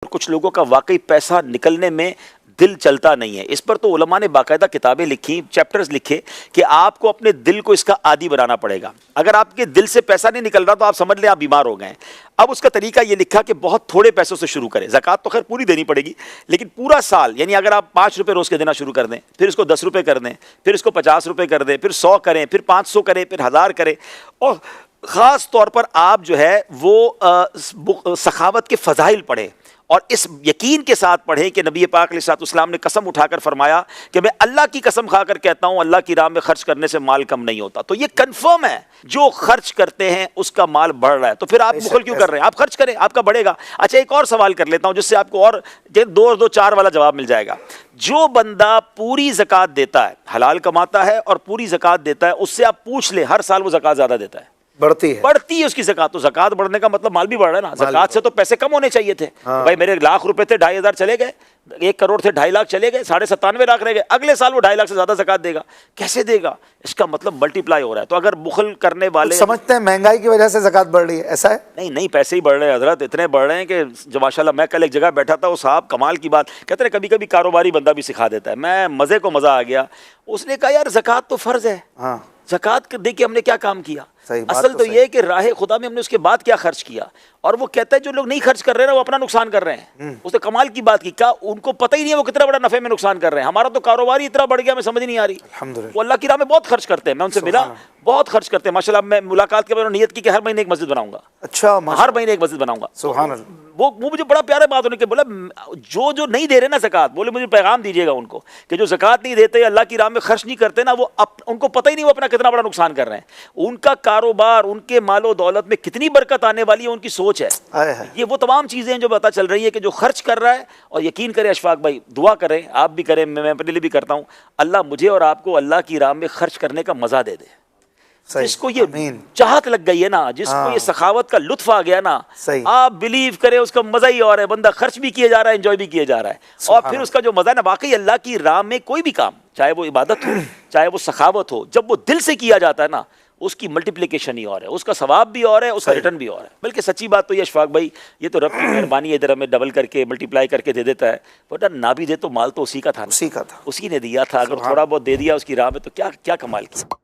कुछ लोगों का वाकई पैसा निकलने में दिल चलता नहीं है। इस पर तो उलमा ने बाकायदा किताबें लिखी, चैप्टर्स लिखे कि आपको अपने दिल को इसका आदी बनाना पड़ेगा। अगर आपके दिल से पैसा नहीं निकल रहा तो आप समझ लें आप बीमार हो गए। अब उसका तरीका ये लिखा कि बहुत थोड़े पैसों से शुरू करें। ज़कात तो खैर पूरी देनी पड़ेगी, लेकिन पूरा साल, यानी अगर आप 5 रुपये रोज़ के देना शुरू कर दें, फिर इसको 10 रुपये कर दें, फिर इसको 50 रुपये कर दें, फिर 100 करें, फिर 500 करें, फिर 1000 करें, और ख़ास तौर पर आप जो है वो सखावत के फ़ज़ाइल पढ़ें और इस यकीन के साथ पढ़ें कि नबी पाक अलैहिस्सलाम ने कसम उठाकर फरमाया कि मैं अल्लाह की कसम खाकर कहता हूं अल्लाह की राह में खर्च करने से माल कम नहीं होता। तो ये कंफर्म है, जो खर्च करते हैं उसका माल बढ़ रहा है, तो फिर आप बुखल क्यों कर रहे हैं? आप खर्च करें, आपका बढ़ेगा। अच्छा, एक और सवाल कर लेता हूं जिससे आपको और 2-4 वाला जवाब मिल जाएगा। जो बंदा पूरी ज़कात देता है, हलाल कमाता है और पूरी ज़कात देता है, उससे आप पूछ ले हर साल वो ज़कात ज़्यादा देता है, बढ़ती है उसकी ज़कात। तो ज़कात बढ़ने का मतलब माल भी बढ़ रहा है ना। ज़कात से तो पैसे कम होने चाहिए थे। हाँ। भाई मेरे लाख रुपए थे, 2,500 चले गए, 1 करोड़ थे, 2.5 लाख चले गए, 97.5 लाख रह गए। अगले साल वो 2.5 लाख से ज्यादा ज़कात देगा। कैसे देगा? इसका मतलब मल्टीप्लाई हो रहा है। तो अगर बुखल करने वाले समझते हैं महंगाई की वजह से ज़कात बढ़ रही है, ऐसा है? नहीं, पैसे ही बढ़ रहे हैं हजरत, इतने बढ़ रहे हैं कि जो माशाल्लाह, मैं कल एक जगह बैठा था, वो साहब कमाल की बात कहते हैं, कभी कभी कारोबारी बंदा भी सिखा देता है। मैं मजे को मजा आ गया। उसने कहा यार ज़कात तो फर्ज है, ज़कात दे के हमने क्या काम किया? असल तो ये है कि राह खुदा में हमने उसके बाद क्या खर्च किया। और वो कहता है जो लोग नहीं खर्च कर रहे हैं ना, वो अपना नुकसान कर रहे हैं। उसने कमाल की बात की, क्या उनको पता ही नहीं है वो कितना बड़ा नफे में नुकसान कर रहे हैं। हमारा तो कारोबार ही इतना बढ़ गया, मैं समझ नहीं आ रही। वो अल्लाह की राह में बहुत खर्च करते हैं, मैं उनसे मिला, बहुत खर्च करते हैं माशाल्लाह। मैं मुलाकात के बाद नियत की कि हर महीने एक मस्जिद बनाऊंगा। अच्छा, हर महीने एक मस्जिद बनाऊंगा। सुभान अल्लाह। वो मुझे बड़ा प्यारा बात उन्होंने बोला, जो नहीं दे रहे ना ज़कात, बोले मुझे पैगाम दीजिएगा उनको कि जो ज़कात नहीं देते, अल्लाह की राह में खर्च नहीं करते ना, वो उनको पता ही नहीं वो अपना कितना बड़ा नुकसान कर रहे हैं। उनका कारोबार, उनके मालो दौलत में कितनी बरकत आने वाली है, उनकी सोच है। ये वो तमाम चीज़ें हैं जो पता चल रही है कि जो खर्च कर रहा है। और यकीन करें अशफाक भाई, दुआ करें, आप भी करें, मैं अपने लिए भी करता हूँ, अल्लाह मुझे और आपको अल्लाह की राह में खर्च करने का मज़ा दे दे। जिसको ये चाहत लग गई है ना, जिसको ये सखावत का लुत्फ आ गया ना, आप बिलीव करें उसका मजा ही और है। बंदा खर्च भी किया जा रहा है, एंजॉय भी किया जा रहा है, और फिर उसका जो मजा है ना, वाकई अल्लाह की राह में कोई भी काम, चाहे वो इबादत हो, चाहे वो सखावत हो, जब वो दिल से किया जाता है ना, उसकी मल्टीप्लिकेशन ही और है, उसका सवाब भी और है, उसका रिटर्न भी और है। बल्कि सच्ची बात तो ये अशफाक भाई, ये तो रब की मेहरबानी है, इधर हमें डबल करके मल्टीप्लाई करके दे देता है। वरना ना भी दे तो माल तो उसी का था, उसी ने दिया था। अगर थोड़ा बहुत दे दिया उसकी राह में, तो क्या क्या कमाल किया।